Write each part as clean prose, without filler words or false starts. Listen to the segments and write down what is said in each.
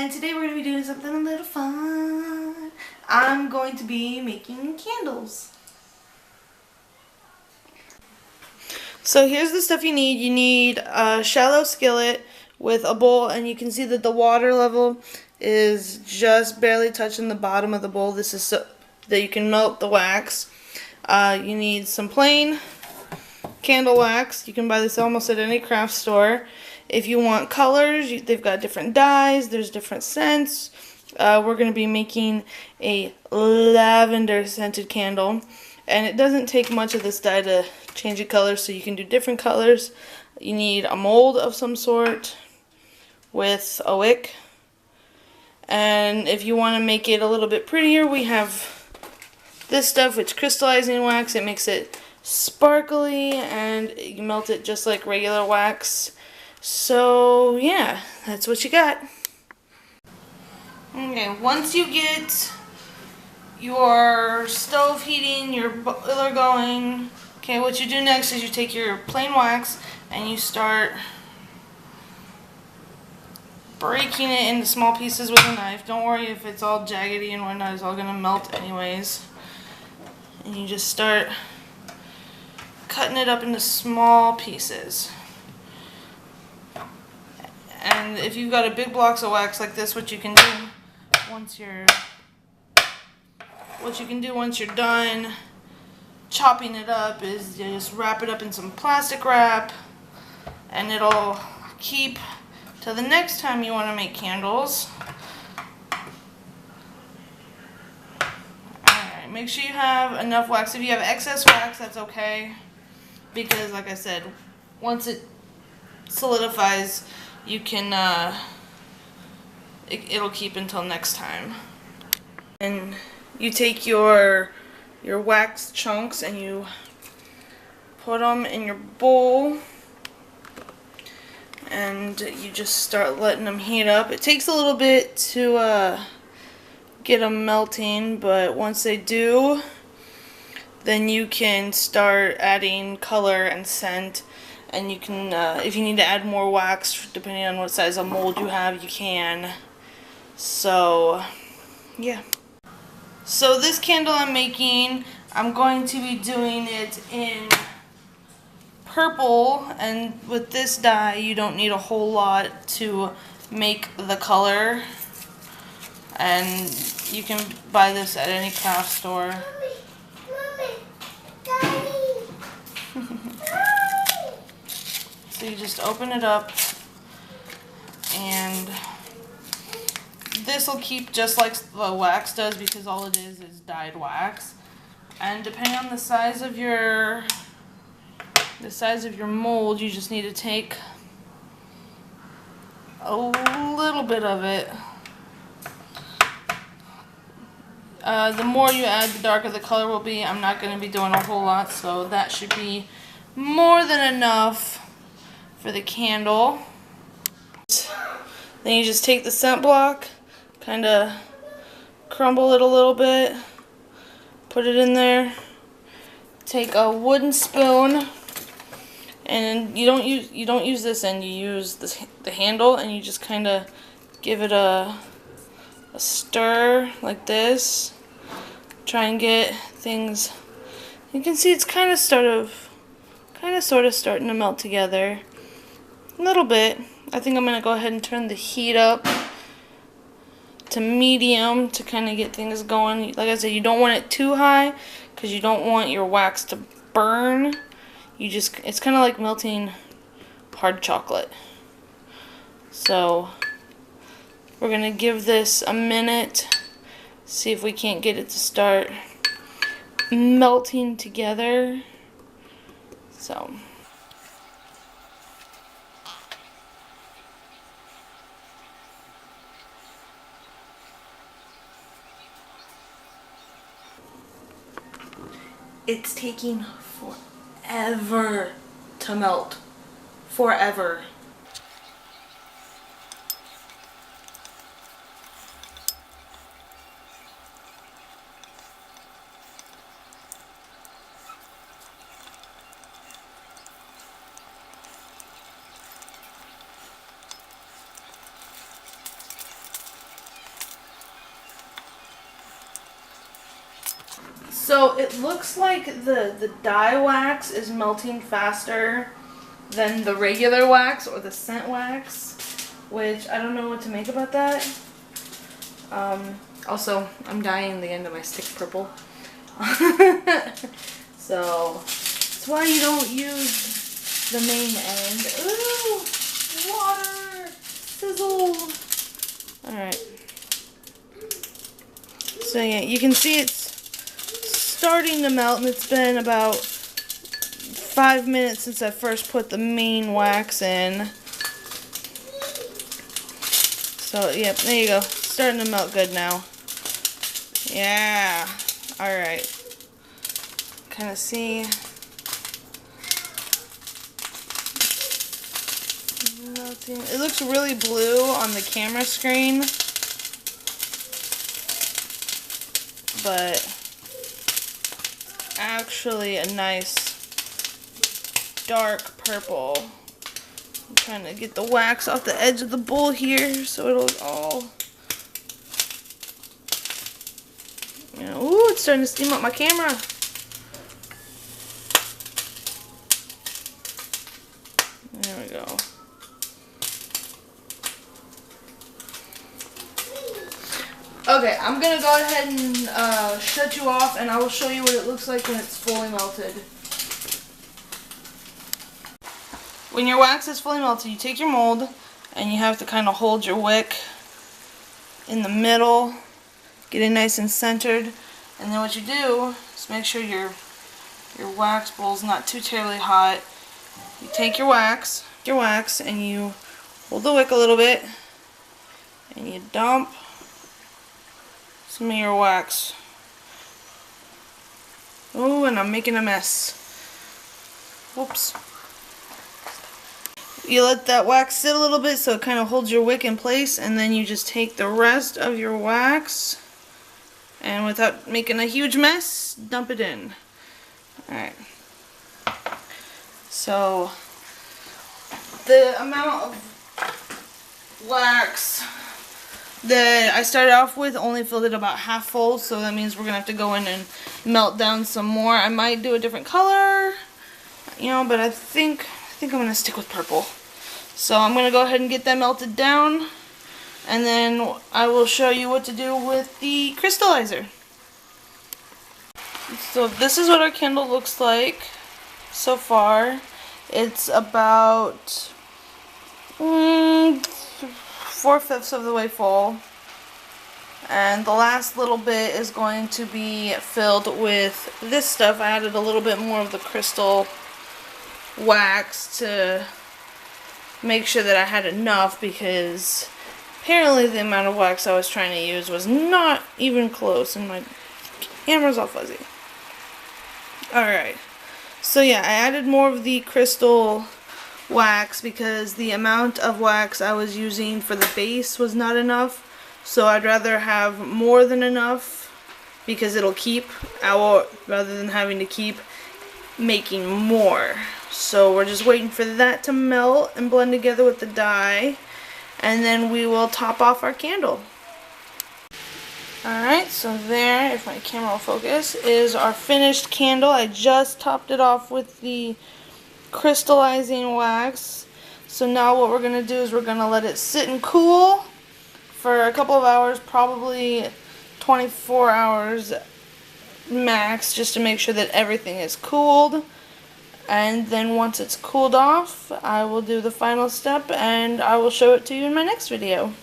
and today we're going to be doing something a little fun. I'm going to be making candles. So here's the stuff you need. You need a shallow skillet with a bowl, and you can see that the water level is just barely touching the bottom of the bowl. This is so that you can melt the wax. You need some plain candle wax. You can buy this almost at any craft store. If you want colors, they've got different dyes, there's different scents. We're going to be making a lavender scented candle, and it doesn't take much of this dye to change the color, so you can do different colors. You need a mold of some sort with a wick, and if you want to make it a little bit prettier, we have this stuff, which crystallizing wax. It makes it sparkly, and you melt it just like regular wax. So yeah, that's what you got. Okay, once you get your stove heating, your boiler going, okay, what you do next is you take your plain wax and you start breaking it into small pieces with a knife. Don't worry if it's all jaggedy and whatnot, it's all gonna melt anyways. And you just start cutting it up into small pieces. And if you've got a big blocks of wax like this, what you can do once you're done chopping it up is you just wrap it up in some plastic wrap, and it'll keep till the next time you want to make candles. Alright, make sure you have enough wax. If you have excess wax, that's okay, because like I said, once it solidifies, you can it'll keep until next time. And you take your wax chunks and you put them in your bowl, and you just start letting them heat up. It takes a little bit to get them melting, but once they do, then you can start adding color and scent. And you can, if you need to add more wax, depending on what size of mold you have, you can. So, yeah. So this candle I'm making, I'm going to be doing it in purple. And with this dye, you don't need a whole lot to make the color. And you can buy this at any craft store. Mommy, Daddy. So you just open it up, and this will keep just like the wax does, because all it is dyed wax. And depending on the size of your mold, you just need to take a little bit of it. The more you add, the darker the color will be. I'm not going to be doing a whole lot, so that should be more than enough for the candle. Then you just take the scent block, kind of crumble it a little bit, put it in there, take a wooden spoon, and you don't use this end, you use the handle, and you just kind of give it a stir like this. Try and get things. You can see it's kind of sort of starting to melt together. A little bit. I think I'm going to go ahead and turn the heat up to medium to kind of get things going. Like I said, you don't want it too high because you don't want your wax to burn. It's kind of like melting hard chocolate. So we're going to give this a minute, see if we can't get it to start melting together. So it's taking forever to melt. Forever. So it looks like the dye wax is melting faster than the regular wax or the scent wax, which I don't know what to make about that. Also, I'm dyeing the end of my stick purple. So that's why you don't use the main end. Ooh, water, sizzle. Alright. So yeah, you can see it's starting to melt, and it's been about 5 minutes since I first put the main wax in. So yep, there you go. It's starting to melt good now. Yeah. Alright. Kind of see. Melting. It looks really blue on the camera screen, but actually a nice dark purple. I'm trying to get the wax off the edge of the bowl here so it'll all, you know, ooh, it's starting to steam up my camera. There we go. Okay, I'm gonna go ahead and shut you off, and I will show you what it looks like when it's fully melted. When your wax is fully melted, you take your mold, and you have to kind of hold your wick in the middle, get it nice and centered, and then what you do is make sure your wax bowl is not too terribly hot. You take your wax, and you hold the wick a little bit, and you dump some of your wax. Oh, and I'm making a mess. Whoops. You let that wax sit a little bit so it kind of holds your wick in place, and then you just take the rest of your wax, and without making a huge mess, dump it in. Alright. So, the amount of wax that I started off with only filled it about half full, so that means we're gonna have to go in and melt down some more. I might do a different color, you know, but I think I'm gonna stick with purple. So I'm gonna go ahead and get that melted down, and then I will show you what to do with the crystallizer. So this is what our candle looks like so far. It's about 4/5 of the way full, and the last little bit is going to be filled with this stuff. I added a little bit more of the crystal wax to make sure that I had enough, because apparently the amount of wax I was trying to use was not even close, and my camera's all fuzzy. Alright, so yeah, I added more of the crystal wax because the amount of wax I was using for the base was not enough, so I'd rather have more than enough because it'll keep out rather than having to keep making more. So we're just waiting for that to melt and blend together with the dye, and then we will top off our candle. Alright, so there, if my camera will focus, is our finished candle. I just topped it off with the crystallizing wax. So now what we're going to do is we're going to let it sit and cool for a couple of hours, probably 24 hours max, just to make sure that everything is cooled. And then once it's cooled off, I will do the final step and I will show it to you in my next video.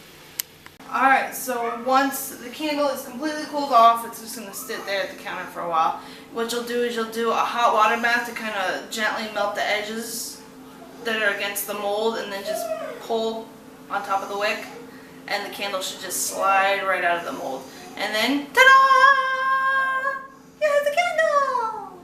Alright, so once the candle is completely cooled off, it's just going to sit there at the counter for a while. What you'll do is you'll do a hot water bath to kind of gently melt the edges that are against the mold, and then just pull on top of the wick, and the candle should just slide right out of the mold. And then, ta-da! Here's the candle!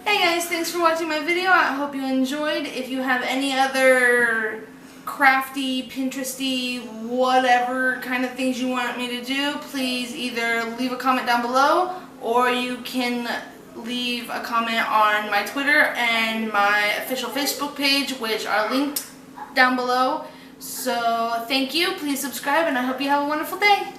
Hey guys, thanks for watching my video. I hope you enjoyed. If you have any other crafty, Pinteresty, whatever kind of things you want me to do, please either leave a comment down below, or you can leave a comment on my Twitter and my official Facebook page, which are linked down below. So thank you, please subscribe, and I hope you have a wonderful day.